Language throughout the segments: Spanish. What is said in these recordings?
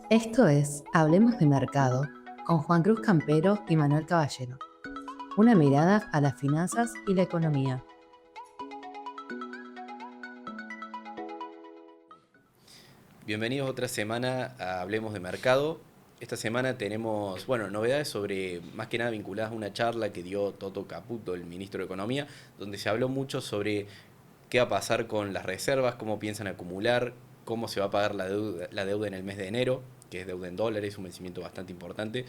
Esto es Hablemos de Mercado con Juan Cruz Campero y Manuel Caballero. Una mirada a las finanzas y la economía. Bienvenidos otra semana a Hablemos de Mercado. Esta semana tenemos, novedades sobre, más que nada vinculadas a una charla que dio Toto Caputo, el ministro de Economía, donde se habló mucho sobre qué va a pasar con las reservas, cómo piensan acumular, cómo se va a pagar la deuda en el mes de enero, que es deuda en dólares, un vencimiento bastante importante.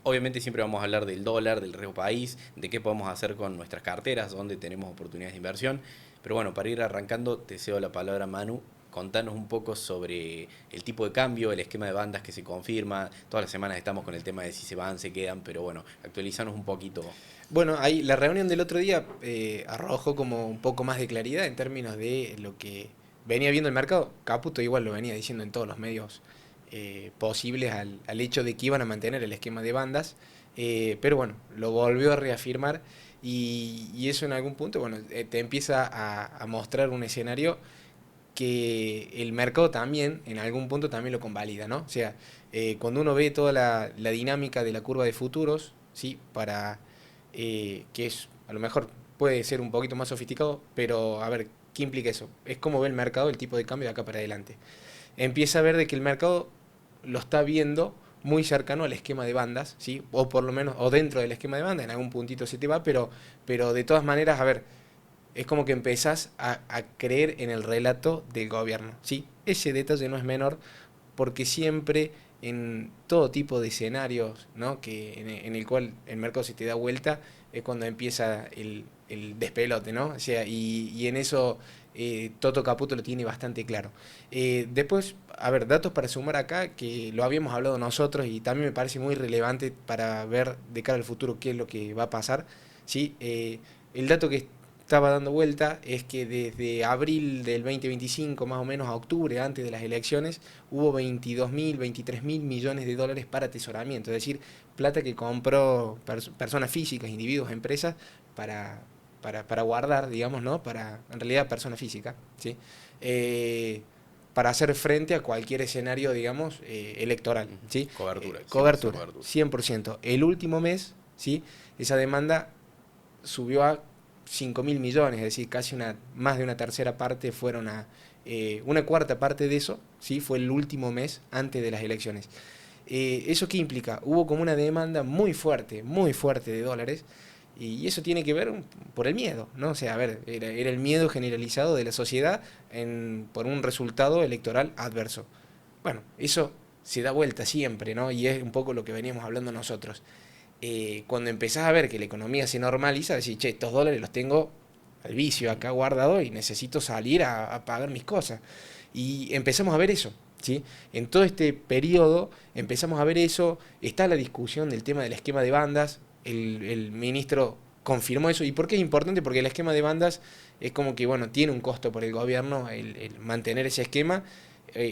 Obviamente siempre vamos a hablar del dólar, del riesgo país, de qué podemos hacer con nuestras carteras, dónde tenemos oportunidades de inversión. Pero bueno, para ir arrancando, te cedo la palabra a Manu. Contanos un poco sobre el tipo de cambio, el esquema de bandas que se confirma. Todas las semanas estamos con el tema de si se van, se quedan, pero bueno, actualizanos un poquito. Bueno, ahí la reunión del otro día arrojó como un poco más de claridad en términos de lo que venía viendo el mercado. Caputo igual lo venía diciendo en todos los medios posibles al hecho de que iban a mantener el esquema de bandas, pero bueno, lo volvió a reafirmar y eso en algún punto, bueno, te empieza a mostrar un escenario que el mercado también, en algún punto también lo convalida, ¿no? O sea, cuando uno ve toda la dinámica de la curva de futuros, ¿sí? Que es, a lo mejor puede ser un poquito más sofisticado, pero a ver, ¿qué implica eso? Es cómo ve el mercado el tipo de cambio de acá para adelante. Empieza a ver de que el mercado lo está viendo muy cercano al esquema de bandas, ¿sí? O por lo menos, o dentro del esquema de bandas, en algún puntito se te va, pero de todas maneras, a ver, es como que empezás a creer en el relato del gobierno, ¿sí? Ese detalle no es menor porque siempre en todo tipo de escenarios, ¿no? En el cual el mercado se te da vuelta es cuando empieza el despelote, ¿no? O sea, y en eso Toto Caputo lo tiene bastante claro. Después, a ver, datos para sumar acá, que lo habíamos hablado nosotros y también me parece muy relevante para ver de cara al futuro qué es lo que va a pasar, ¿sí? El dato que estaba dando vuelta es que desde abril del 2025 más o menos a octubre, antes de las elecciones, hubo 22.000, 23.000 millones de dólares para atesoramiento, es decir, plata que compró personas físicas, individuos, empresas, para, para guardar, digamos, ¿no? Para, en realidad, personas físicas, ¿sí? Para hacer frente a cualquier escenario, digamos, electoral, ¿sí? Cobertura, 100% Cobertura, cobertura. 100%. El último mes, ¿sí? Esa demanda subió a 5.000 millones, es decir, más de una tercera parte fueron una cuarta parte de eso, ¿sí? Fue el último mes antes de las elecciones. ¿Eso qué implica? Hubo como una demanda muy fuerte de dólares, y eso tiene que ver por el miedo, ¿no? O sea, a ver, era el miedo generalizado de la sociedad por un resultado electoral adverso. Bueno, eso se da vuelta siempre, ¿no? Y es un poco lo que veníamos hablando nosotros. Cuando empezás a ver que la economía se normaliza, decís, che, estos dólares los tengo al vicio acá guardado y necesito salir a pagar mis cosas. Y empezamos a ver eso, ¿sí? En todo este periodo empezamos a ver eso, está la discusión del tema del esquema de bandas, el ministro confirmó eso. ¿Y por qué es importante? Porque el esquema de bandas es como que, bueno, tiene un costo por el gobierno el mantener ese esquema,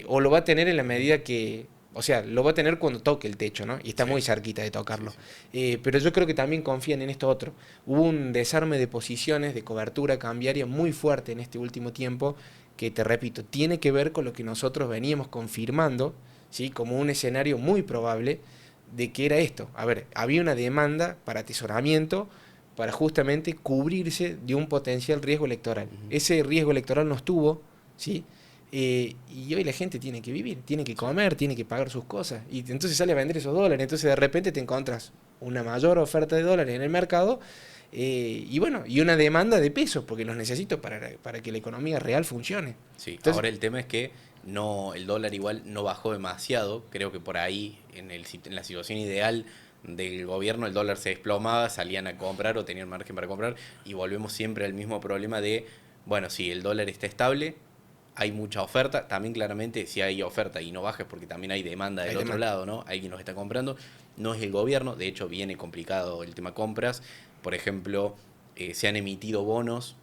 o lo va a tener en la medida que, o sea, lo va a tener cuando toque el techo, ¿no? Y está Sí, muy cerquita de sí, tocarlo. sí. Pero yo creo que también confían en esto otro. Hubo un desarme de posiciones, de cobertura cambiaria muy fuerte en este último tiempo, que te repito, tiene que ver con lo que nosotros veníamos confirmando, ¿sí? Como un escenario muy probable de que era esto. A ver, había una demanda para atesoramiento para justamente cubrirse de un potencial riesgo electoral. Ujú. Ese riesgo electoral no estuvo, ¿sí? Y hoy la gente tiene que vivir, tiene que Sí. comer, tiene que pagar sus cosas. Y entonces sale a vender esos dólares. Entonces de repente te encuentras una mayor oferta de dólares en el mercado, y bueno, y una demanda de pesos, porque los necesito para que la economía real funcione. Sí, Entonces, ahora el tema es que no, el dólar igual no bajó demasiado. Creo que por ahí, en la situación ideal del gobierno, el dólar se desplomaba, salían a comprar o tenían margen para comprar, y volvemos siempre al mismo problema de, bueno, si el dólar está estable, hay mucha oferta. También claramente si hay oferta y no baja es porque también hay demanda hay del otro demanda. lado, ¿no? Alguien los está comprando. No es el gobierno, de hecho viene complicado el tema compras. Por ejemplo, se han emitido bonos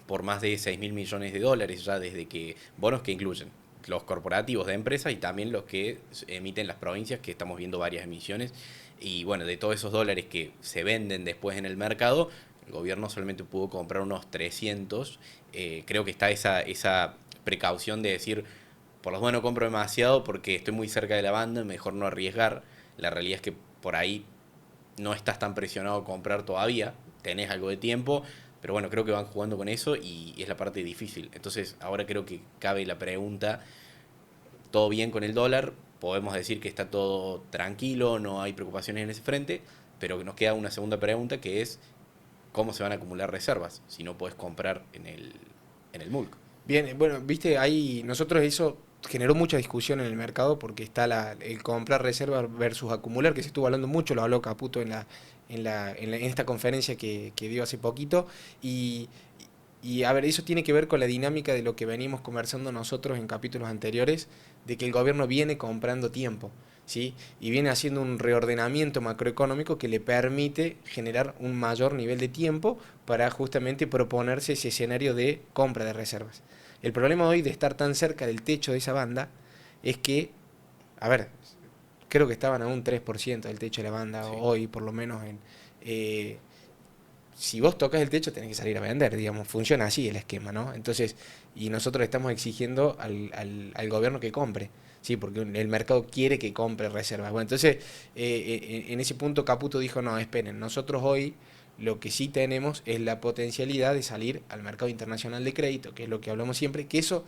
por más de 6 mil millones de dólares ya desde que, bonos que incluyen los corporativos de empresas y también los que emiten las provincias, que estamos viendo varias emisiones. Y bueno, de todos esos dólares que se venden después en el mercado, el gobierno solamente pudo comprar unos 300. Creo que está esa precaución de decir, por las dudas no compro demasiado porque estoy muy cerca de la banda, mejor no arriesgar. La realidad es que por ahí no estás tan presionado a comprar todavía, tenés algo de tiempo, pero bueno, creo que van jugando con eso y es la parte difícil. Entonces ahora creo que cabe la pregunta, ¿todo bien con el dólar? Podemos decir que está todo tranquilo, no hay preocupaciones en ese frente, pero nos queda una segunda pregunta que es cómo se van a acumular reservas si no podés comprar en el MULC. Bien, bueno, viste, ahí nosotros eso generó mucha discusión en el mercado porque está el comprar reserva versus acumular, que se estuvo hablando mucho, lo habló Caputo en esta conferencia que dio hace poquito, y, y a ver, eso tiene que ver con la dinámica de lo que venimos conversando nosotros en capítulos anteriores, de que el gobierno viene comprando tiempo, ¿sí? Y viene haciendo un reordenamiento macroeconómico que le permite generar un mayor nivel de tiempo para justamente proponerse ese escenario de compra de reservas. El problema hoy de estar tan cerca del techo de esa banda es que, a ver, creo que estaban a un 3% del techo de la banda, sí, hoy por lo menos eh, si vos tocas el techo tenés que salir a vender, digamos, funciona así el esquema, ¿no? Entonces, y nosotros estamos exigiendo al gobierno que compre, ¿sí? Porque el mercado quiere que compre reservas. Bueno, entonces, en ese punto Caputo dijo, no, esperen, nosotros hoy lo que sí tenemos es la potencialidad de salir al mercado internacional de crédito, que es lo que hablamos siempre, que eso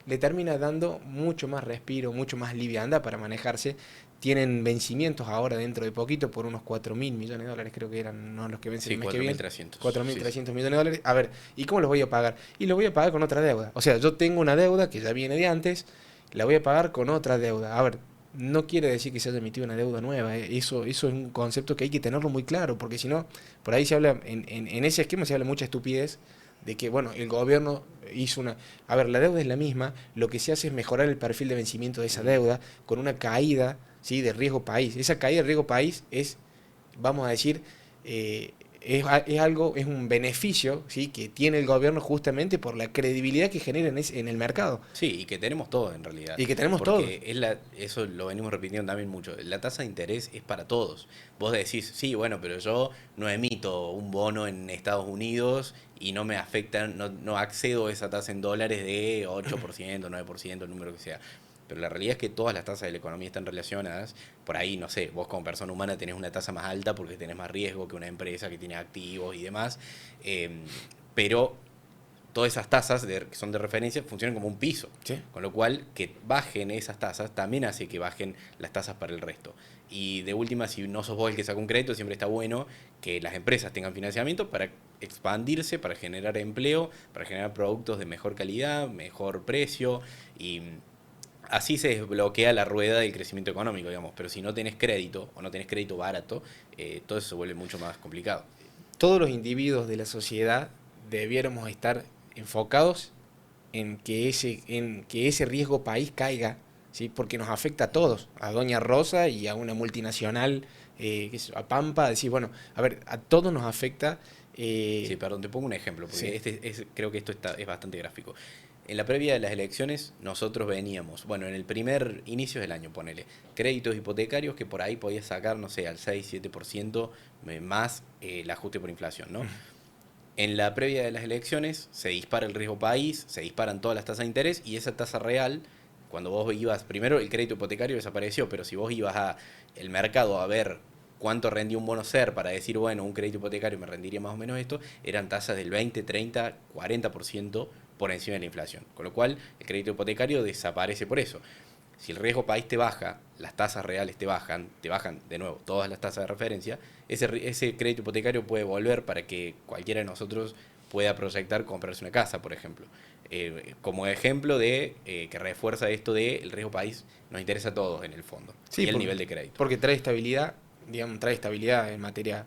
le termina dando mucho más respiro, mucho más liviandad para manejarse. Tienen vencimientos ahora dentro de poquito por unos 4.000 millones de dólares, creo que eran, ¿no?, los que vencen, sí, el mes que viene. 4.300. 4.300 millones de dólares. A ver, ¿y cómo los voy a pagar? Y los voy a pagar con otra deuda. O sea, yo tengo una deuda que ya viene de antes, la voy a pagar con otra deuda. A ver, no quiere decir que se haya emitido una deuda nueva. Eso es un concepto que hay que tenerlo muy claro, porque si no, por ahí se habla, en ese esquema se habla mucha estupidez, de que, bueno, el gobierno hizo una... A ver, la deuda es la misma, lo que se hace es mejorar el perfil de vencimiento de esa deuda con una caída, ¿sí?, de riesgo país. Esa caída de riesgo país es, vamos a decir, es algo, es un beneficio, ¿sí?, que tiene el gobierno justamente por la credibilidad que genera en el mercado. Sí, y que tenemos todo en realidad. Y que tenemos todo. Porque eso lo venimos repitiendo también mucho. La tasa de interés es para todos. Vos decís, sí, bueno, pero yo no emito un bono en Estados Unidos y no me afecta, no accedo a esa tasa en dólares de 8%, 9%, el número que sea. Pero la realidad es que todas las tasas de la economía están relacionadas. Por ahí, no sé, vos como persona humana tenés una tasa más alta porque tenés más riesgo que una empresa que tiene activos y demás. Pero todas esas tasas que son de referencia funcionan como un piso. ¿Sí? Con lo cual, que bajen esas tasas también hace que bajen las tasas para el resto. Y de última, si no sos vos el que saca un crédito, siempre está bueno que las empresas tengan financiamiento para expandirse, para generar empleo, para generar productos de mejor calidad, mejor precio, y así se desbloquea la rueda del crecimiento económico, digamos. Pero si no tenés crédito o no tenés crédito barato, todo eso se vuelve mucho más complicado. Todos los individuos de la sociedad debiéramos estar enfocados en que ese riesgo país caiga, ¿sí?, porque nos afecta a todos, a Doña Rosa y a una multinacional, a Pampa, decir, bueno, a ver, a todos nos afecta. Sí, perdón, te pongo un ejemplo, porque sí, creo que esto es bastante gráfico. En la previa de las elecciones, nosotros veníamos, bueno, en el primer inicio del año, ponele, créditos hipotecarios que por ahí podías sacar, no sé, al 6-7% más el ajuste por inflación, ¿no? En la previa de las elecciones se dispara el riesgo país, se disparan todas las tasas de interés y esa tasa real, cuando vos ibas, primero el crédito hipotecario desapareció, pero si vos ibas al mercado a ver cuánto rendía un bono SER para decir, bueno, un crédito hipotecario me rendiría más o menos esto, eran tasas del 20, 30, 40% por encima de la inflación. Con lo cual, el crédito hipotecario desaparece por eso. Si el riesgo país te baja, las tasas reales te bajan de nuevo todas las tasas de referencia, ese crédito hipotecario puede volver para que cualquiera de nosotros pueda proyectar comprarse una casa, por ejemplo. Como ejemplo de que refuerza esto de el riesgo país nos interesa a todos en el fondo. Sí, y el nivel de crédito. Porque trae estabilidad, digamos, trae estabilidad en materia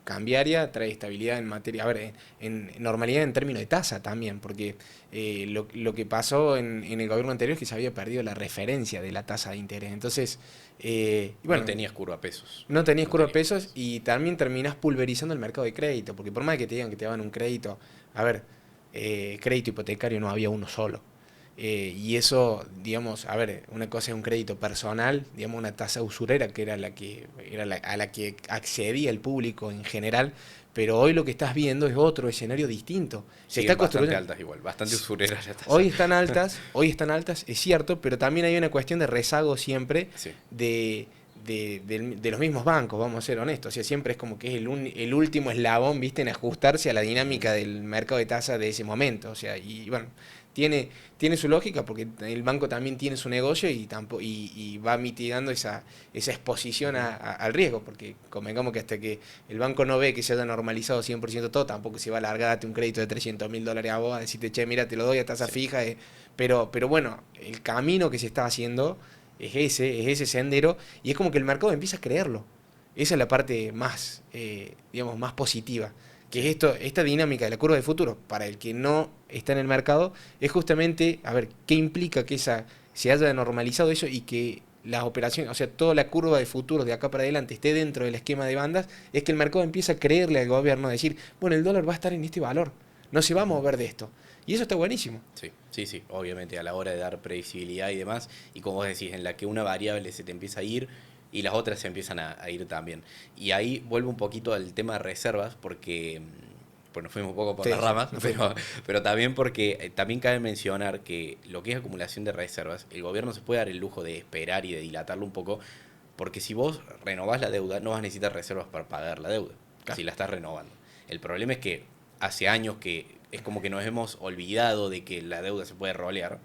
cambiaria, trae estabilidad en materia, a ver, en normalidad en términos de tasa también, porque lo que pasó en el gobierno anterior es que se había perdido la referencia de la tasa de interés. Entonces, bueno, no tenías curvapesos. No tenías curvapesos y también terminás pulverizando el mercado de crédito, porque por más que te digan que te dan un crédito, a ver, crédito hipotecario no había uno solo. Y eso, digamos, a ver, una cosa es un crédito personal, digamos, una tasa usurera que era a la que accedía el público en general, pero hoy lo que estás viendo es otro escenario distinto. Se está Siguen bastante construyendo. altas igual, bastante usureras las tasas. Hoy están altas, es cierto, pero también hay una cuestión de rezago siempre Sí, de los mismos bancos, vamos a ser honestos. O sea, siempre es como que es el último eslabón, viste, en ajustarse a la dinámica del mercado de tasas de ese momento. O sea, y bueno, tiene su lógica porque el banco también tiene su negocio y va mitigando esa exposición al riesgo, porque convengamos que hasta que el banco no ve que se haya normalizado 100% todo, tampoco se va a largar darte un crédito de $300.000 a vos a decirte, che, mira, te lo doy a tasa fija. Pero bueno, el camino que se está haciendo es ese sendero, y es como que el mercado empieza a creerlo. Esa es la parte más, digamos, más positiva. Que es esta dinámica de la curva de futuro, para el que no está en el mercado, es justamente, a ver, qué implica que se haya normalizado eso y que las operaciones, o sea, toda la curva de futuro de acá para adelante esté dentro del esquema de bandas, es que el mercado empieza a creerle al gobierno, a decir, bueno, el dólar va a estar en este valor, no se va a mover de esto. Y eso está buenísimo. sí, obviamente a la hora de dar previsibilidad y demás, y como vos decís, en la que una variable se te empieza a ir y las otras se empiezan a ir también. Y ahí vuelvo un poquito al tema de reservas, porque bueno, fuimos un poco por Sí, las ramas, no pero también porque también cabe mencionar que lo que es acumulación de reservas, el gobierno se puede dar el lujo de esperar y de dilatarlo un poco, porque si vos renovás la deuda, no vas a necesitar reservas para pagar la deuda, Claro. si la estás renovando. El problema es que hace años que es como que nos hemos olvidado de que la deuda se puede rolear,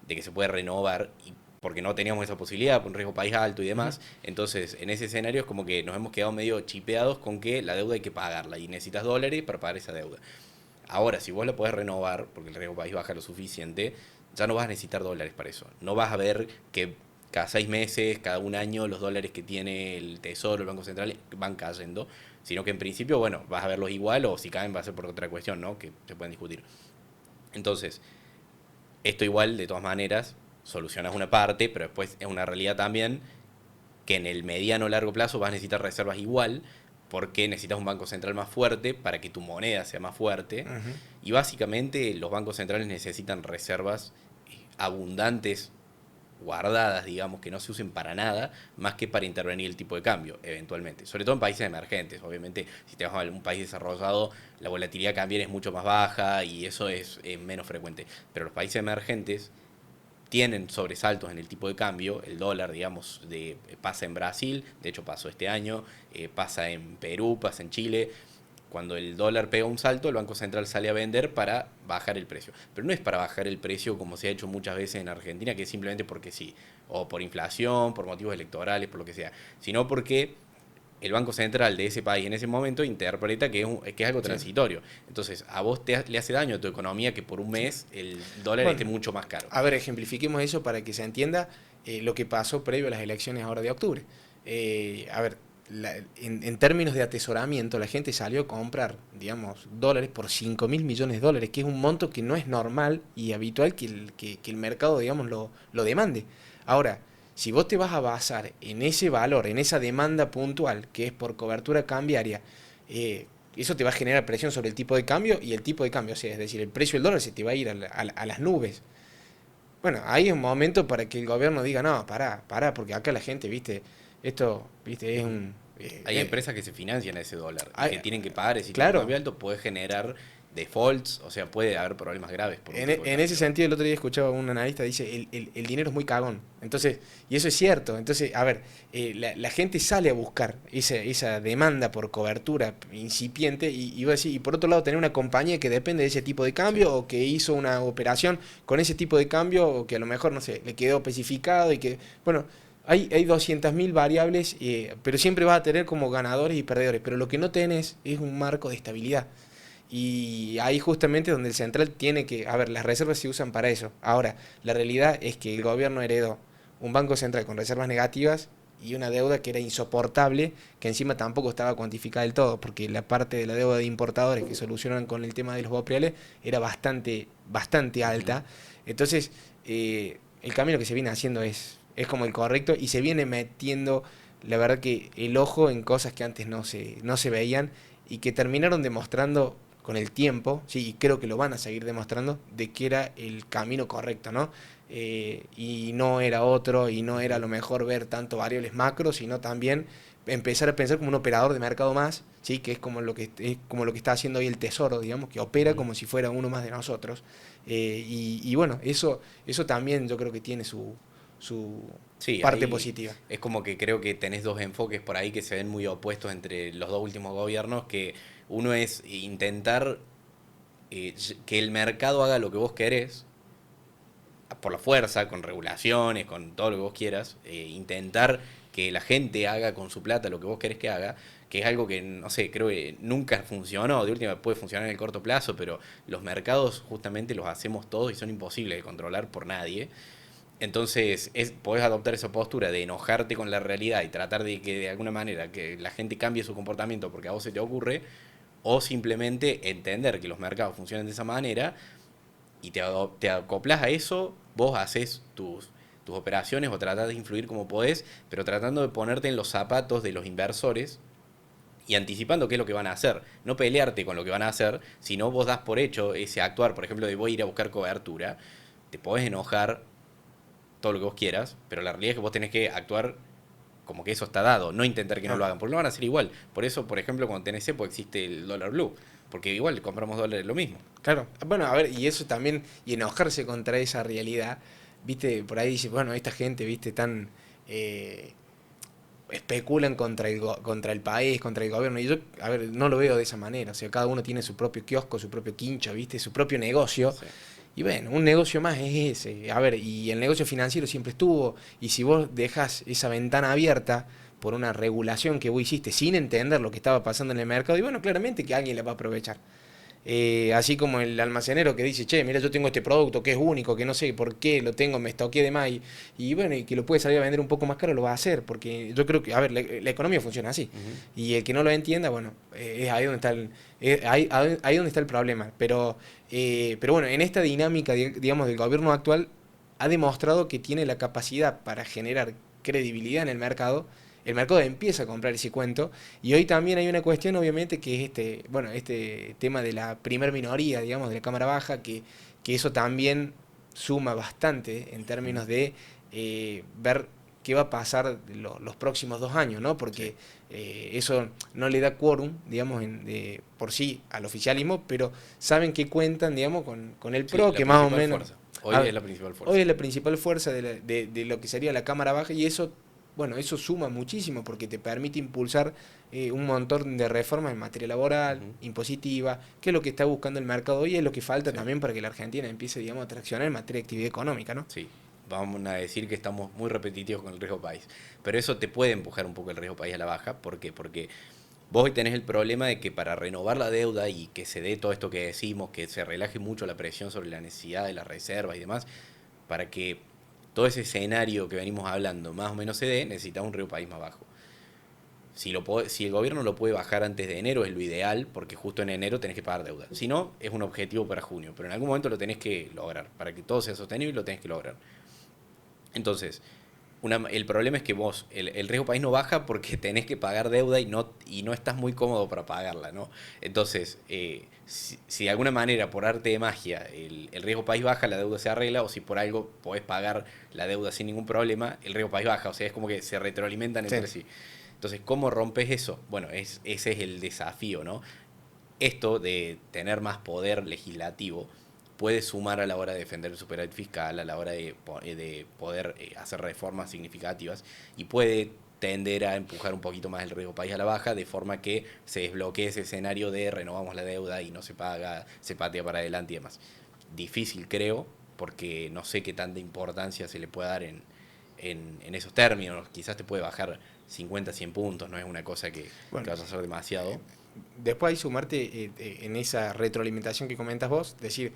de que se puede renovar, y porque no teníamos esa posibilidad, por un riesgo país alto y demás. Entonces, en ese escenario es como que nos hemos quedado medio chipeados con que la deuda hay que pagarla y necesitas dólares para pagar esa deuda. Ahora, si vos la podés renovar, porque el riesgo país baja lo suficiente, ya no vas a necesitar dólares para eso. No vas a ver que cada 6 meses, cada un año, los dólares que tiene el Tesoro, el Banco Central, van cayendo, sino que en principio, bueno, vas a verlos igual, o si caen va a ser por otra cuestión, ¿no? Que se pueden discutir. Entonces, esto igual, de todas maneras, solucionas una parte, pero después es una realidad también que en el mediano o largo plazo vas a necesitar reservas igual, porque necesitas un banco central más fuerte para que tu moneda sea más fuerte. Ujú. Y básicamente los bancos centrales necesitan reservas abundantes, guardadas, digamos, que no se usen para nada, más que para intervenir el tipo de cambio, eventualmente. Sobre todo en países emergentes. Obviamente, si te vas a un país desarrollado, la volatilidad cambiaria es mucho más baja y eso es menos frecuente. Pero los países emergentes tienen sobresaltos en el tipo de cambio. El dólar, digamos, pasa en Brasil, de hecho pasó este año, pasa en Perú, pasa en Chile. Cuando el dólar pega un salto, el Banco Central sale a vender para bajar el precio. Pero no es para bajar el precio como se ha hecho muchas veces en Argentina, que es simplemente porque sí, o por inflación, por motivos electorales, por lo que sea, sino porque el Banco Central de ese país en ese momento interpreta que es algo transitorio. Entonces, a vos le hace daño a tu economía que por un mes el dólar Bueno, esté mucho más caro. a ver, ejemplifiquemos eso para que se entienda lo que pasó previo a las elecciones ahora de octubre. A ver, en términos de atesoramiento, la gente salió a comprar, digamos, dólares por 5.000 millones de dólares, que es un monto que no es normal y habitual que el mercado, digamos, lo demande. Ahora, si vos te vas a basar en ese valor, en esa demanda puntual, que es por cobertura cambiaria, eso te va a generar presión sobre el tipo de cambio y el tipo de cambio, o sea, es decir, el precio del dólar se te va a ir a las nubes. Bueno, ahí es un momento para que el gobierno diga, no, pará, porque acá la gente, viste, esto, viste, es un... Hay empresas que se financian a ese dólar y hay- que tienen que pagar ese tipo de claro, cambio alto, puede generar defaults, o sea, puede haber problemas graves por un tipo de en ese cambio. sentido, el otro día escuchaba a un analista, dice, el dinero es muy cagón. Entonces, y eso es cierto. Entonces, a ver, la gente sale a buscar esa demanda por cobertura incipiente y va a decir, y por otro lado, tener una compañía que depende de ese tipo de cambio Sí. o que hizo una operación con ese tipo de cambio o que a lo mejor, no sé, le quedó especificado y que, bueno, hay 200.000 variables, pero siempre vas a tener como ganadores y perdedores. Pero lo que no tenés es un marco de estabilidad. Y ahí justamente donde el central tiene que, a ver, las reservas se usan para eso. Ahora, la realidad es que el gobierno heredó un banco central con reservas negativas y una deuda que era insoportable, que encima tampoco estaba cuantificada del todo, porque la parte de la deuda de importadores que solucionaron con el tema de los bopreales era bastante alta. Entonces, el camino que se viene haciendo es como el correcto y se viene metiendo, la verdad que el ojo en cosas que antes no se veían y que terminaron demostrando con el tiempo, sí, y creo que lo van a seguir demostrando, de que era el camino correcto, ¿no? Y no era otro, y no era a lo mejor ver tanto variables macro, sino también empezar a pensar como un operador de mercado más, ¿sí? Que es como lo que está haciendo hoy el Tesoro, digamos, que opera como si fuera uno más de nosotros. Y bueno, eso también yo creo que tiene su Sí, parte ahí positiva. es como que creo que tenés dos enfoques por ahí que se ven muy opuestos entre los dos últimos gobiernos, que uno es intentar que el mercado haga lo que vos querés, por la fuerza, con regulaciones, con todo lo que vos quieras, intentar que la gente haga con su plata lo que vos querés que haga, que es algo que, no sé, creo que nunca funcionó, de última puede funcionar en el corto plazo, pero los mercados justamente los hacemos todos y son imposibles de controlar por nadie. Entonces, podés adoptar esa postura de enojarte con la realidad y tratar de que de alguna manera que la gente cambie su comportamiento porque a vos se te ocurre, o simplemente entender que los mercados funcionan de esa manera y te acoplas a eso, vos haces tus operaciones o tratás de influir como podés, pero tratando de ponerte en los zapatos de los inversores y anticipando qué es lo que van a hacer. No pelearte con lo que van a hacer, sino vos das por hecho ese actuar, por ejemplo, de voy a ir a buscar cobertura, te podés enojar todo lo que vos quieras, pero la realidad es que vos tenés que actuar como que eso está dado, no intentar que no Ah, lo hagan, porque no van a hacer igual. Por eso, por ejemplo, cuando tenés cepo existe el dólar blue, porque igual compramos dólares lo mismo. claro. Bueno, a ver, y eso también, y enojarse contra esa realidad, viste, por ahí dice, bueno, esta gente, viste, tan... eh, especulan contra el país, contra el gobierno. Y yo, a ver, no lo veo de esa manera. O sea, cada uno tiene su propio kiosco, su propio quincho, ¿viste? Su propio negocio. Sí. Y bueno, un negocio más es ese. A ver, y el negocio financiero siempre estuvo. Y si vos dejas esa ventana abierta por una regulación que vos hiciste sin entender lo que estaba pasando en el mercado, y bueno, claramente que alguien la va a aprovechar. Así como el almacenero que dice, che, mira, yo tengo este producto que es único, que no sé por qué lo tengo, me estoqué de más, y bueno, y que lo puede salir a vender un poco más caro, lo va a hacer, porque yo creo que, a ver, la economía funciona así, Ujú. y el que no lo entienda, bueno, es ahí donde está ahí donde está el problema, pero bueno, en esta dinámica, digamos, del gobierno actual, ha demostrado que tiene la capacidad para generar credibilidad en el mercado empieza a comprar ese cuento y hoy también hay una cuestión, obviamente, que es este tema de la primer minoría, digamos, de la Cámara Baja, que eso también suma bastante en Ujú. términos de ver qué va a pasar los próximos 2 años, ¿no? Sí. Porque eso no le da quórum, digamos, por sí al oficialismo, pero saben que cuentan, digamos, con el Sí, PRO, la que más o principal menos... fuerza. Hoy A es ver, la principal hoy fuerza. es la principal fuerza de lo que sería la Cámara Baja y eso, bueno, eso suma muchísimo porque te permite impulsar un montón de reformas en materia laboral, Ujú. impositiva, que es lo que está buscando el mercado hoy y es lo que falta Sí. también para que la Argentina empiece, digamos, a traccionar en materia de actividad económica, ¿no? Sí, vamos a decir que estamos muy repetitivos con el riesgo país. Pero eso te puede empujar un poco el riesgo país a la baja. ¿Por qué? Porque vos hoy tenés el problema de que para renovar la deuda y que se dé todo esto que decimos, que se relaje mucho la presión sobre la necesidad de las reservas y demás, para que todo ese escenario que venimos hablando más o menos se dé, necesitamos un riesgo país más bajo. Si el gobierno lo puede bajar antes de enero es lo ideal, porque justo en enero tenés que pagar deuda. Si no, es un objetivo para junio, pero en algún momento lo tenés que lograr. Para que todo sea sostenible lo tenés que lograr. Entonces, el problema es que vos, el riesgo país no baja porque tenés que pagar deuda y no estás muy cómodo para pagarla, ¿no? Entonces, si de alguna manera, por arte de magia, el riesgo país baja, la deuda se arregla, o si por algo podés pagar la deuda sin ningún problema, el riesgo país baja. O sea, es como que se retroalimentan Sí. entre sí. Entonces, ¿cómo rompes eso? Bueno, ese es el desafío, ¿no? Esto de tener más poder legislativo puede sumar a la hora de defender el superávit fiscal, a la hora de poder hacer reformas significativas y puede tender a empujar un poquito más el riesgo país a la baja, de forma que se desbloquee ese escenario de renovamos la deuda y no se paga, se patea para adelante y demás. Difícil creo, porque no sé qué tanta importancia se le puede dar en esos términos. Quizás te puede bajar 50, 100 puntos, no es una cosa que Bueno, vas a hacer demasiado. después ahí sumarte en esa retroalimentación que comentas vos, decir,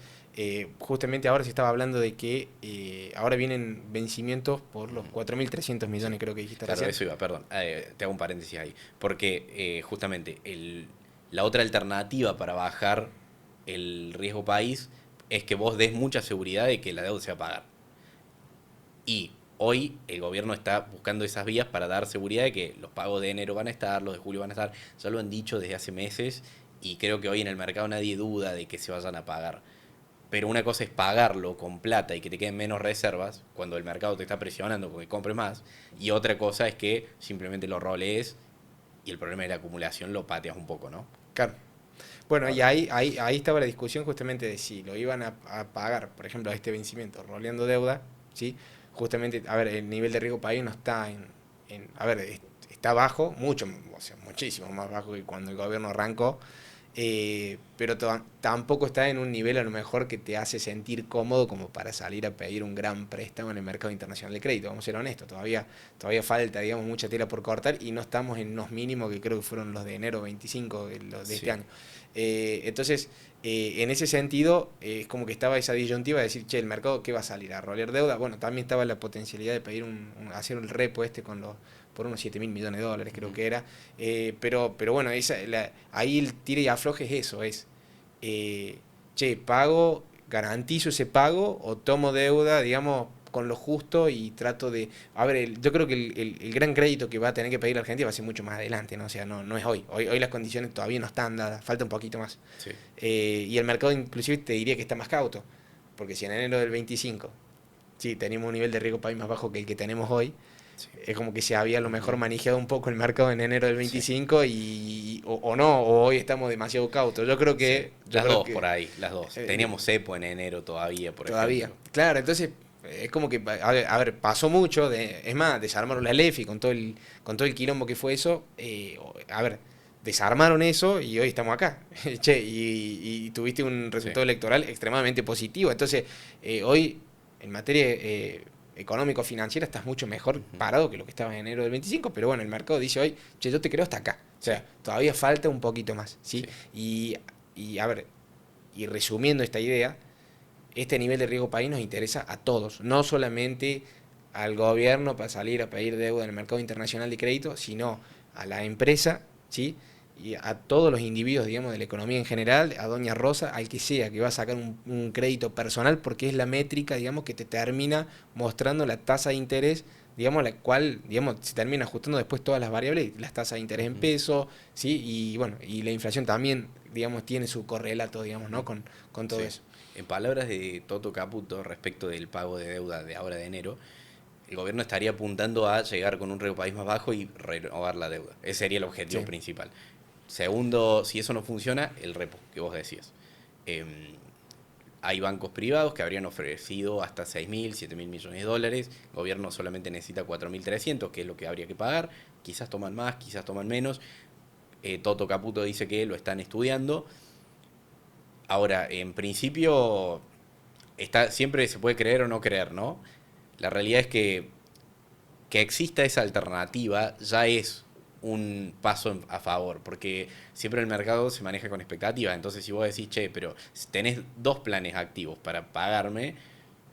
justamente ahora se estaba hablando de que ahora vienen vencimientos por los Ujú. 4.300 Sí, millones, creo que dijiste claro, recién. eso iba, perdón. Te hago un paréntesis ahí. Porque justamente la otra alternativa para bajar el riesgo país es que vos des mucha seguridad de que la deuda se va a pagar. Y hoy el gobierno está buscando esas vías para dar seguridad de que los pagos de enero van a estar, los de julio van a estar. Ya lo han dicho desde hace meses y creo que hoy en el mercado nadie duda de que se vayan a pagar. Pero una cosa es pagarlo con plata y que te queden menos reservas cuando el mercado te está presionando porque compres más, y otra cosa es que simplemente lo rolees y el problema de la acumulación lo pateas un poco, ¿no? Claro. Bueno, y ahí estaba la discusión justamente de si lo iban a pagar, por ejemplo, a este vencimiento, roleando deuda, ¿sí? Justamente, a ver, el nivel de riesgo país no está a ver, está bajo, mucho, o sea, muchísimo más bajo que cuando el gobierno arrancó, pero tampoco está en un nivel a lo mejor que te hace sentir cómodo como para salir a pedir un gran préstamo en el mercado internacional de crédito. Vamos a ser honestos, todavía falta, digamos, mucha tela por cortar y no estamos en los mínimos que creo que fueron los de enero 25 los de Sí. este año. Entonces, en ese sentido, es como que estaba esa disyuntiva de decir, che, el mercado, ¿qué va a salir? ¿A rolear deuda? Bueno, también estaba la potencialidad de pedir hacer un repo por unos 7 mil millones de dólares, creo que era. Pero bueno, ahí el tire y afloje es eso, che, pago, garantizo ese pago o tomo deuda, digamos, con lo justo y trato de... A ver, yo creo que el gran crédito que va a tener que pedir la Argentina va a ser mucho más adelante, ¿no? O sea, no es hoy. Hoy las condiciones todavía no están dadas, falta un poquito más. Sí. Y el mercado inclusive te diría que está más cauto, porque si en enero del 25, sí, tenemos un nivel de riesgo país más bajo que el que tenemos hoy, Sí. es como que se había a lo mejor manejado un poco el mercado en enero del 25 o no, o hoy estamos demasiado cautos. Yo creo que... Sí. Yo Las creo dos que, por ahí, las dos. Teníamos cepo en enero todavía, por todavía. ejemplo. Claro, entonces es como que, a ver, pasó mucho, es más, desarmaron la LEFI con todo el quilombo que fue eso, a ver, desarmaron eso y hoy estamos acá, che, y tuviste un resultado Sí. electoral extremadamente positivo, entonces hoy en materia económico-financiera estás mucho mejor parado que lo que estaba en enero del 25, pero bueno, el mercado dice hoy, che, yo te creo hasta acá, o sea, todavía falta un poquito más, ¿sí? A ver, y resumiendo esta idea, este nivel de riesgo país nos interesa a todos, no solamente al gobierno para salir a pedir deuda en el mercado internacional de crédito, sino a la empresa, ¿sí? Y a todos los individuos, digamos, de la economía en general, a Doña Rosa, al que sea que va a sacar un crédito personal, porque es la métrica, digamos, que te termina mostrando la tasa de interés, digamos, la cual, digamos, se termina ajustando después todas las variables, las tasas de interés en pesos, ¿sí? Y bueno, y la inflación también, digamos, tiene su correlato, digamos, ¿no? Con todo Sí. eso. En palabras de Toto Caputo respecto del pago de deuda de ahora de enero, el gobierno estaría apuntando a llegar con un riesgo país más bajo y renovar la deuda. Ese sería el objetivo Sí. principal. Segundo, si eso no funciona, el repo que vos decías. Eh, Hay bancos privados que habrían ofrecido hasta 6.000, 7.000 millones de dólares. El gobierno solamente necesita 4.300, que es lo que habría que pagar. Quizás toman más, quizás toman menos. Toto Caputo dice que lo están estudiando. Ahora, en principio, siempre se puede creer o no creer, ¿no? La realidad es que exista esa alternativa ya es un paso a favor, porque siempre el mercado se maneja con expectativas. Entonces, si vos decís, che, pero si tenés dos planes activos para pagarme,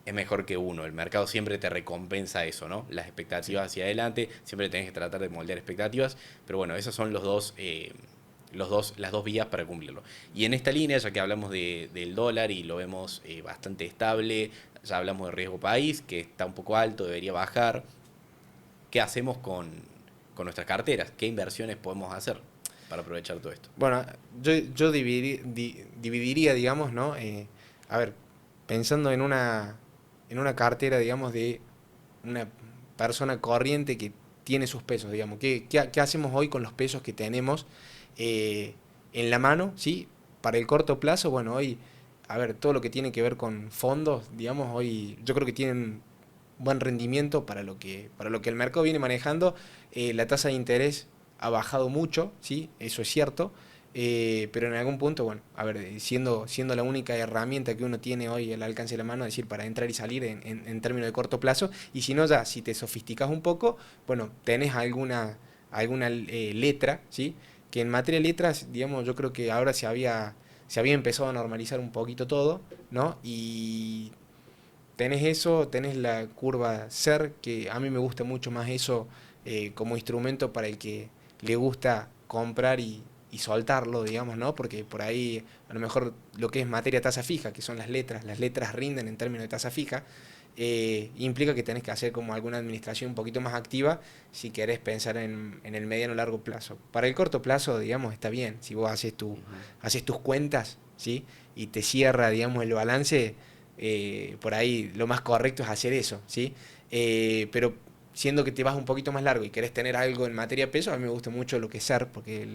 es mejor que uno. El mercado siempre te recompensa eso, ¿no? Las expectativas hacia adelante, siempre tenés que tratar de moldear expectativas, pero bueno, esos son las dos vías para cumplirlo. Y en esta línea, ya que hablamos del dólar y lo vemos bastante estable, ya hablamos de riesgo país, que está un poco alto, debería bajar. ¿Qué hacemos con nuestras carteras? ¿Qué inversiones podemos hacer para aprovechar todo esto? Bueno, yo dividiría, digamos, ¿no? A ver, pensando en una cartera, digamos, de una persona corriente que tiene sus pesos, digamos. ¿Qué hacemos hoy con los pesos que tenemos en la mano, ¿sí? Para el corto plazo, bueno, hoy, a ver, todo lo que tiene que ver con fondos, digamos, hoy yo creo que tienen buen rendimiento para lo que el mercado viene manejando. La tasa de interés ha bajado mucho, ¿sí? Eso es cierto. Pero en algún punto, bueno, a ver, siendo la única herramienta que uno tiene hoy al alcance de la mano, es decir, para entrar y salir en términos de corto plazo, y si no ya, si te sofisticas un poco, bueno, tenés alguna letra, ¿sí? Que en materia de letras, digamos, yo creo que ahora se había empezado a normalizar un poquito todo, ¿no? Y tenés eso, tenés la curva SER, que a mí me gusta mucho más eso como instrumento para el que le gusta comprar y soltarlo, digamos, ¿no? Porque por ahí a lo mejor lo que es materia tasa fija, que son las letras rinden en términos de tasa fija, implica que tenés que hacer como alguna administración un poquito más activa si querés pensar en el mediano o largo plazo. Para el corto plazo, digamos, está bien. Si vos haces tus cuentas, ¿sí? Y te cierra, digamos, el balance, por ahí lo más correcto es hacer eso, ¿sí? Pero siendo que te vas un poquito más largo y querés tener algo en materia de peso, a mí me gusta mucho lo que es SER, porque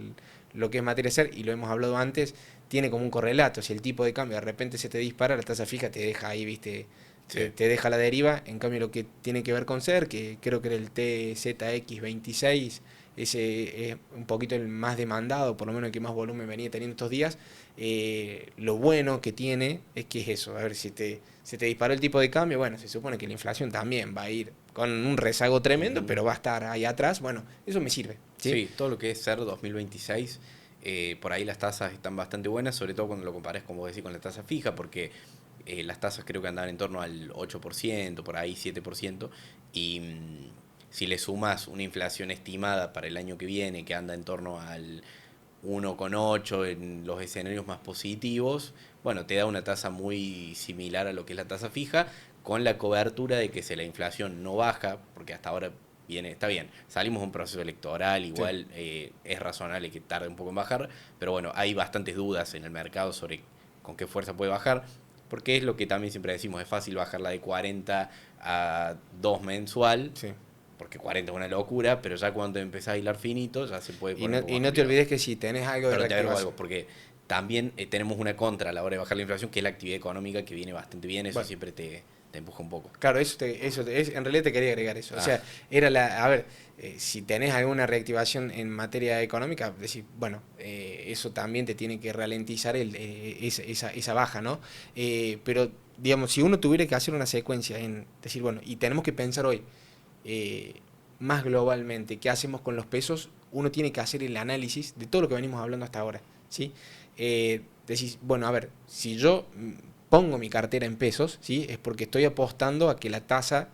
lo que es materia SER, y lo hemos hablado antes, tiene como un correlato. Si el tipo de cambio de repente se te dispara, la tasa fija te deja ahí, ¿viste? Sí. Te deja la deriva. En cambio, lo que tiene que ver con SER, que creo que era el TZX26, ese es un poquito el más demandado, por lo menos el que más volumen venía teniendo estos días. Lo bueno que tiene es que es eso. A ver, si se te disparó el tipo de cambio, bueno, se supone que la inflación también va a ir con un rezago tremendo, pero va a estar ahí atrás. Bueno, eso me sirve. Sí, Sí, todo lo que es SER 2026, por ahí las tasas están bastante buenas, sobre todo cuando lo compares, como vos decís, con la tasa fija, porque las tasas creo que andan en torno al 8%, por ahí 7%, y si le sumas una inflación estimada para el año que viene, que anda en torno al 1,8 en los escenarios más positivos, bueno, te da una tasa muy similar a lo que es la tasa fija, con la cobertura de que si la inflación no baja, porque hasta ahora viene, está bien, salimos de un proceso electoral, sí. igual es razonable que tarde un poco en bajar, pero bueno, hay bastantes dudas en el mercado sobre con qué fuerza puede bajar, porque es lo que también siempre decimos, es fácil bajarla de 40 a 2 mensual, Sí. porque 40 es una locura, pero ya cuando empezás a hilar finito ya se puede Y poner no, un poco y más no te complicado. olvides que si tenés algo de Pero te agrego reactivación. algo, porque también tenemos una contra a la hora de bajar la inflación, que es la actividad económica, que viene bastante bien, eso Bueno, siempre te empuja un poco. claro, en realidad te quería agregar eso. O sea, a ver, si tenés alguna reactivación en materia económica, decir, bueno, eso también te tiene que ralentizar esa baja, ¿no? Pero, digamos, si uno tuviera que hacer una secuencia en decir, bueno, y tenemos que pensar hoy eh, más globalmente qué hacemos con los pesos, uno tiene que hacer el análisis de todo lo que venimos hablando hasta ahora, ¿sí? Decís, bueno, a ver, si yo pongo mi cartera en pesos, ¿sí? Es porque estoy apostando a que la tasa,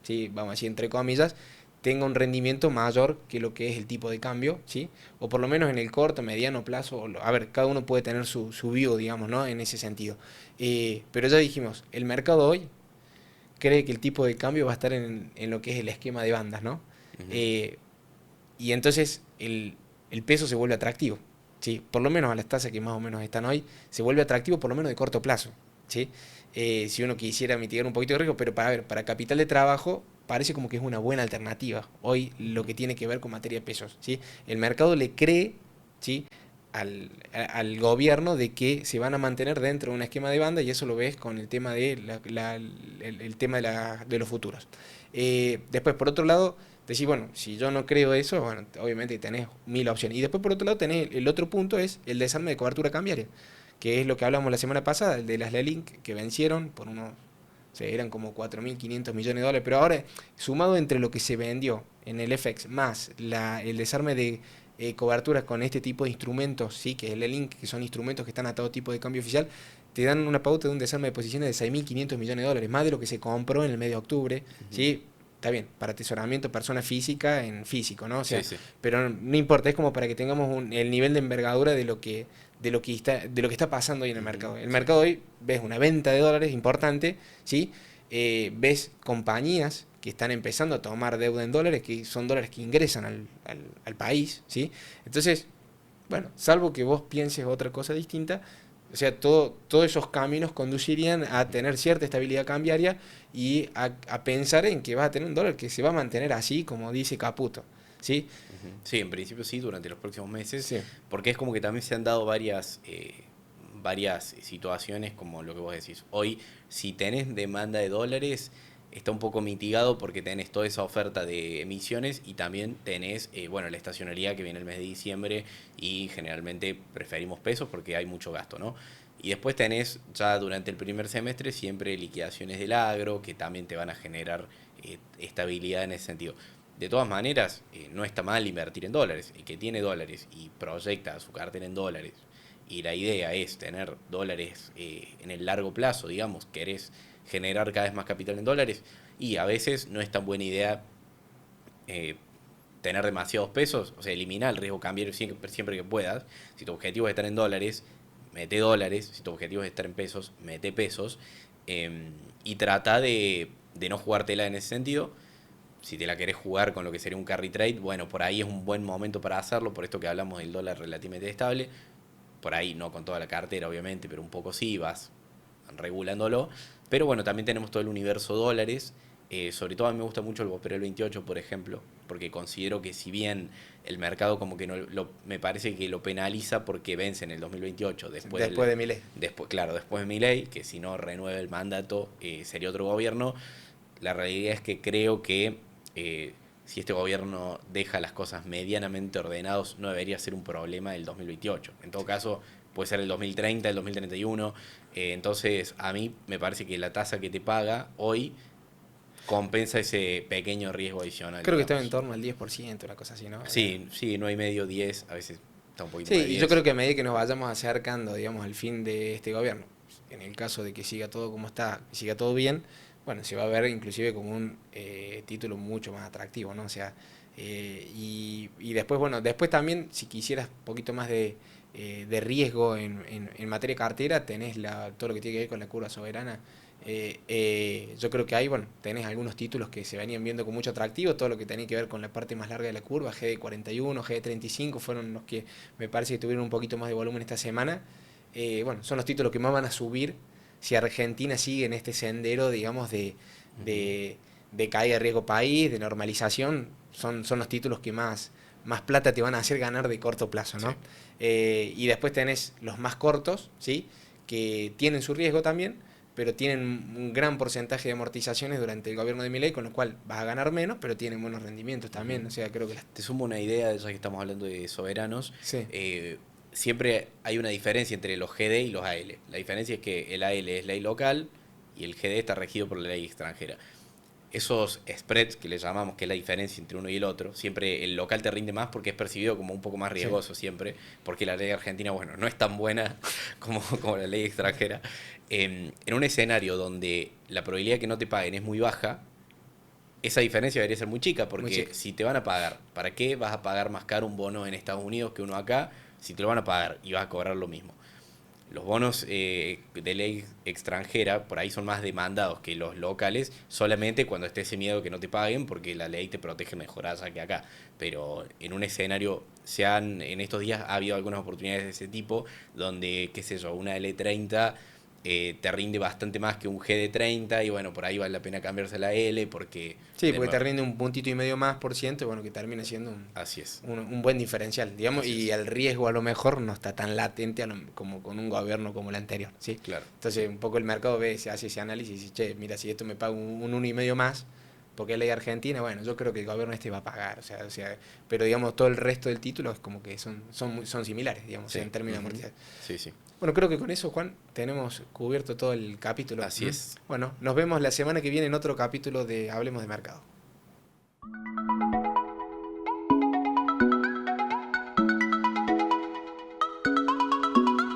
¿sí? Vamos a decir entre comillas, tenga un rendimiento mayor que lo que es el tipo de cambio, ¿sí? O por lo menos en el corto, mediano plazo, a ver, cada uno puede tener su view, digamos, ¿no? En ese sentido. Pero ya dijimos, el mercado hoy cree que el tipo de cambio va a estar en lo que es el esquema de bandas, ¿no? Ujú. Eh, y entonces el peso se vuelve atractivo, ¿sí? Por lo menos a las tasas que más o menos están hoy, se vuelve atractivo por lo menos de corto plazo, ¿sí? Si uno quisiera mitigar un poquito de riesgo, pero para capital de trabajo parece como que es una buena alternativa hoy lo que tiene que ver con materia de pesos, ¿sí? El mercado le cree, ¿sí? Al gobierno de que se van a mantener dentro de un esquema de banda y eso lo ves con el tema el tema de los futuros. Después, por otro lado, decís, bueno, si yo no creo eso, bueno, obviamente tenés mil opciones. Y después, por otro lado, tenés el otro punto, es el desarme de cobertura cambiaria, que es lo que hablamos la semana pasada, el de las LELINK que vencieron por unos, o sea, eran como 4.500 millones de dólares, pero ahora, sumado entre lo que se vendió en el FX más el desarme de coberturas con este tipo de instrumentos, ¿sí? Que es el LELINK, que son instrumentos que están a todo tipo de cambio oficial, te dan una pauta de un desarme de posiciones de 6.500 millones de dólares, más de lo que se compró en el mes de octubre, Ujú. ¿sí? Está bien, para atesoramiento persona física en físico, ¿no? O Sí, sea, sí. pero no importa, es como para que tengamos el nivel de envergadura de lo que está pasando hoy en el Ujú. mercado. El Sí. mercado hoy ves una venta de dólares importante, ¿sí? Ves compañías que están empezando a tomar deuda en dólares, que son dólares que ingresan al país, ¿sí? Entonces, bueno, salvo que vos pienses otra cosa distinta, o sea, todos esos caminos conducirían a tener cierta estabilidad cambiaria y a pensar en que vas a tener un dólar que se va a mantener así, como dice Caputo, ¿sí? Ujú. Sí, en principio sí, durante los próximos meses, Sí, porque es como que también se han dado varias situaciones como lo que vos decís. Hoy, si tenés demanda de dólares, está un poco mitigado porque tenés toda esa oferta de emisiones y también tenés, bueno, la estacionalidad que viene el mes de diciembre y generalmente preferimos pesos porque hay mucho gasto, ¿no? Y después tenés ya durante el primer semestre siempre liquidaciones del agro que también te van a generar estabilidad en ese sentido. De todas maneras, no está mal invertir en dólares. El que tiene dólares y proyecta su cartera en dólares y la idea es tener dólares en el largo plazo, digamos, querés generar cada vez más capital en dólares y a veces no es tan buena idea eh, tener demasiados pesos, o sea, eliminar el riesgo cambiario siempre que puedas. Si tu objetivo es estar en dólares, mete dólares. Si tu objetivo es estar en pesos, mete pesos. y trata de no jugártela en ese sentido. Si te la querés jugar con lo que sería un carry trade, bueno, por ahí es un buen momento para hacerlo, por esto que hablamos del dólar relativamente estable. Por ahí no con toda la cartera, obviamente, pero un poco sí, vas regulándolo. Pero bueno, también tenemos todo el universo dólares. Sobre todo a mí me gusta mucho el Bospero del 28, por ejemplo, porque considero que si bien el mercado como que no me parece que lo penaliza porque vence en el 2028, después de Milei. Claro, después de Milei, que si no renueva el mandato sería otro gobierno. La realidad es que creo que si este gobierno deja las cosas medianamente ordenados, no debería ser un problema el 2028. En todo caso, puede ser el 2030, el 2031. Entonces, a mí me parece que la tasa que te paga hoy compensa ese pequeño riesgo adicional. Creo que está en torno al 10%, una cosa así, ¿no? Sí, sí, 9,5, 10, a veces está un poquito Sí, más de y 10. yo creo que a medida que nos vayamos acercando, digamos, al fin de este gobierno, en el caso de que siga todo como está, que siga todo bien, bueno, se va a ver inclusive como un título mucho más atractivo, ¿no? O sea, y después, bueno, después también, si quisieras un poquito más de riesgo en materia cartera, tenés todo lo que tiene que ver con la curva soberana. Yo creo que ahí, bueno, tenés algunos títulos que se venían viendo con mucho atractivo, todo lo que tenía que ver con la parte más larga de la curva, GD41, GD35, fueron los que me parece que tuvieron un poquito más de volumen esta semana. Bueno, son los títulos que más van a subir si Argentina sigue en este sendero, digamos, de caída de riesgo país, de normalización. Son los títulos que más plata te van a hacer ganar de corto plazo, ¿no? Sí. Y después tenés los más cortos, ¿sí? Que tienen su riesgo también, pero tienen un gran porcentaje de amortizaciones durante el gobierno de Milei, con lo cual vas a ganar menos, pero tienen buenos rendimientos también. O sea, creo que Te sumo una idea, ya que estamos hablando de soberanos. Sí. Siempre hay una diferencia entre los GD y los AL. La diferencia es que el AL es ley local y el GD está regido por la ley extranjera. Esos spreads que le llamamos, que es la diferencia entre uno y el otro, siempre el local te rinde más porque es percibido como un poco más riesgoso, sí, siempre, porque la ley argentina, bueno, no es tan buena como la ley extranjera. En un escenario donde la probabilidad de que no te paguen es muy baja, esa diferencia debería ser muy chica, porque muy chica. Si te van a pagar, ¿para qué vas a pagar más caro un bono en Estados Unidos que uno acá si te lo van a pagar y vas a cobrar lo mismo? Los bonos de ley extranjera por ahí son más demandados que los locales, solamente cuando esté ese miedo que no te paguen, porque la ley te protege mejor allá que acá. Pero en un escenario, en estos días ha habido algunas oportunidades de ese tipo, donde, qué sé yo, una L30 te rinde bastante más que un GD30 y bueno, por ahí vale la pena cambiarse a la L porque... Sí, porque te rinde un puntito y medio más por ciento y bueno, que termina siendo así es. un buen diferencial, digamos, así y es. El riesgo a lo mejor no está tan latente como con un gobierno como el anterior, ¿sí? Claro. Entonces un poco el mercado hace ese análisis y dice, che, mira, si esto me paga un 1,5 más, porque es ley argentina, bueno, yo creo que el gobierno va a pagar, o sea, pero digamos todo el resto del título es como que son similares, digamos, sí, en términos de amortización. Sí, sí. Bueno, creo que con eso, Juan, tenemos cubierto todo el capítulo. Así es. Bueno, nos vemos la semana que viene en otro capítulo de Hablemos de Mercado.